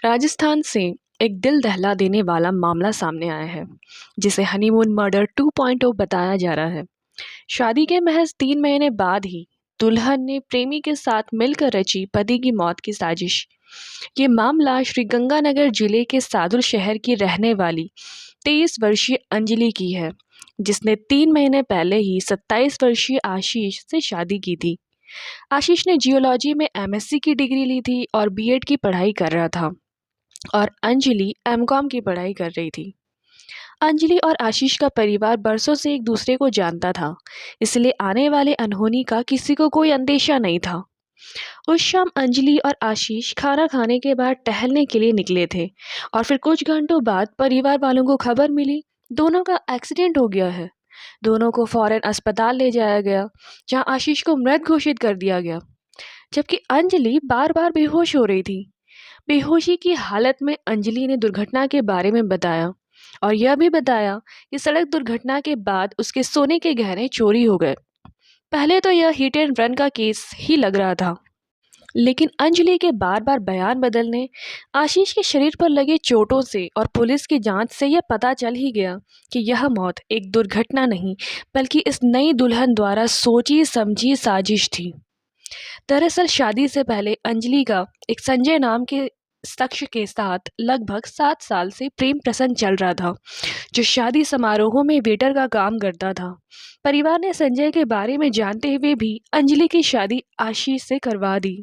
राजस्थान से एक दिल दहला देने वाला मामला सामने आया है जिसे हनीमून मर्डर 2.0 बताया जा रहा है। शादी के महज 3 महीने बाद ही दुल्हन ने प्रेमी के साथ मिलकर रची पति की मौत की साजिश। ये मामला श्री गंगानगर जिले के सादुल शहर की रहने वाली 23 वर्षीय अंजलि की है, जिसने 3 महीने पहले ही 27 वर्षीय आशीष से शादी की थी। आशीष ने जियोलॉजी में एमएससी की डिग्री ली थी और बीएड की पढ़ाई कर रहा था और अंजलि एमकॉम की पढ़ाई कर रही थी। अंजलि और आशीष का परिवार बरसों से एक दूसरे को जानता था, इसलिए आने वाले अनहोनी का किसी को कोई अंदेशा नहीं था। उस शाम अंजलि और आशीष खाना खाने के बाद टहलने के लिए निकले थे और फिर कुछ घंटों बाद परिवार वालों को खबर मिली दोनों का एक्सीडेंट हो गया है। दोनों को फौरन अस्पताल ले जाया गया, जहां आशीष को मृत घोषित कर दिया गया, जबकि अंजलि बार बार बेहोश हो रही थी। बेहोशी की हालत में अंजलि ने दुर्घटना के बारे में बताया और यह भी बताया कि सड़क दुर्घटना के बाद उसके सोने के गहने चोरी हो गए। पहले तो यह हिट एंड रन का केस ही लग रहा था, लेकिन अंजलि के बार बार बयान बदलने, आशीष के शरीर पर लगे चोटों से और पुलिस की जांच से यह पता चल ही गया कि यह मौत एक दुर्घटना नहीं बल्कि इस नई दुल्हन द्वारा सोची समझी साजिश थी। दरअसल शादी से पहले अंजलि का एक संजय नाम के शख्स के साथ लगभग 7 साल से प्रेम प्रसंग चल रहा था, जो शादी समारोहों में वेटर का काम करता था। परिवार ने संजय के बारे में जानते हुए भी अंजलि की शादी आशीष से करवा दी।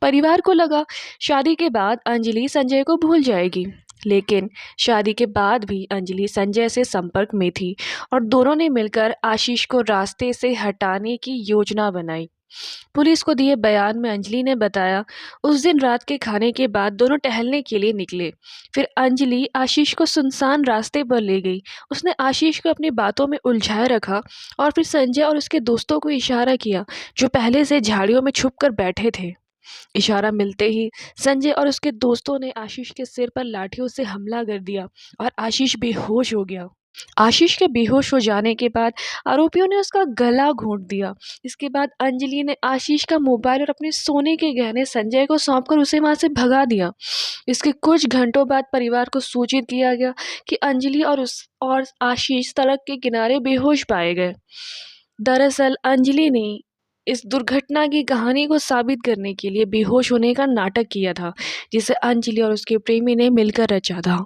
परिवार को लगा शादी के बाद अंजलि संजय को भूल जाएगी, लेकिन शादी के बाद भी अंजलि संजय से संपर्क में थी और दोनों ने मिलकर आशीष को रास्ते से हटाने की योजना बनाई। पुलिस को दिए बयान में अंजलि ने बताया, उस दिन रात के खाने के बाद दोनों टहलने के लिए निकले। फिर अंजलि आशीष को सुनसान रास्ते पर ले गई। उसने आशीष को अपनी बातों में उलझाए रखा और फिर संजय और उसके दोस्तों को इशारा किया, जो पहले से झाड़ियों में छुपकर बैठे थे। इशारा मिलते ही संजय और उसके दोस्तों ने आशीष के सिर पर लाठियों से हमला कर दिया और आशीष बेहोश हो गया। आशीष के बेहोश हो जाने के बाद आरोपियों ने उसका गला घोंट दिया। इसके बाद अंजलि ने आशीष का मोबाइल और अपने सोने के गहने संजय को सौंपकर उसे वहां से भगा दिया। इसके कुछ घंटों बाद परिवार को सूचित किया गया कि अंजलि और आशीष सड़क के किनारे बेहोश पाए गए। दरअसल अंजलि ने इस दुर्घटना की कहानी को साबित करने के लिए बेहोश होने का नाटक किया था, जिसे अंजलि और उसके प्रेमी ने मिलकर रचा था।